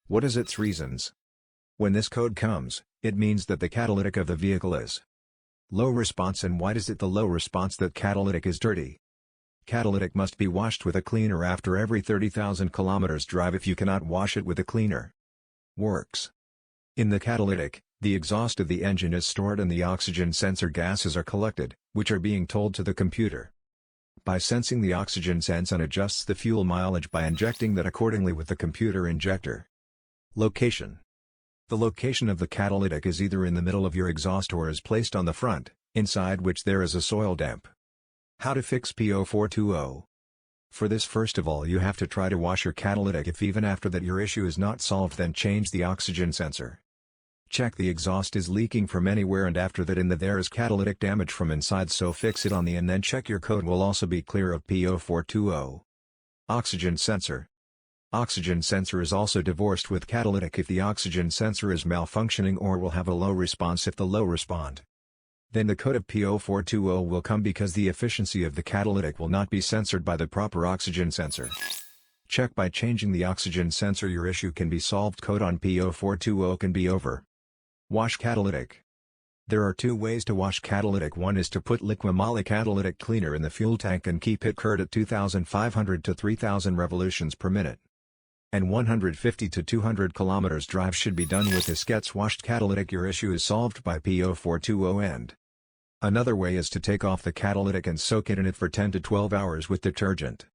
What is its reasons? When this code comes, it means that the catalytic of the vehicle is low response. And why is it the low response that catalytic is dirty? Catalytic must be washed with a cleaner after every 30,000 kilometers drive. If you cannot wash it with a cleaner, works. In the catalytic, the exhaust of the engine is stored and the oxygen sensor gases are collected, which are being told to the computer. By sensing the oxygen sense and adjusts the fuel mileage by injecting that accordingly with the computer injector. Location. The location of the catalytic is either in the middle of your exhaust or is placed on the front, inside which there is a soil damp. How to fix P0420? For this, first of all you have to try to wash your catalytic. If even after that your issue is not solved, then change the oxygen sensor. Check the exhaust is leaking from anywhere, and after that there is catalytic damage from inside, so fix it on the and then check your code will also be clear of P0420. Oxygen sensor. Oxygen sensor is also divorced with catalytic if the oxygen sensor is malfunctioning or will have a low response if the low respond. Then the code of P0420 will come because the efficiency of the catalytic will not be censored by the proper oxygen sensor. Check by changing the oxygen sensor, your issue can be solved. Code on P0420 can be over. Wash catalytic. There are two ways to wash catalytic. One is to put liquid catalytic cleaner in the fuel tank and keep it cured at 2,500 to 3,000 revolutions per minute. And 150 to 200 kilometers drive should be done with this. Gets washed catalytic, your issue is solved by P0420 end. Another way is to take off the catalytic and soak it in it for 10 to 12 hours with detergent.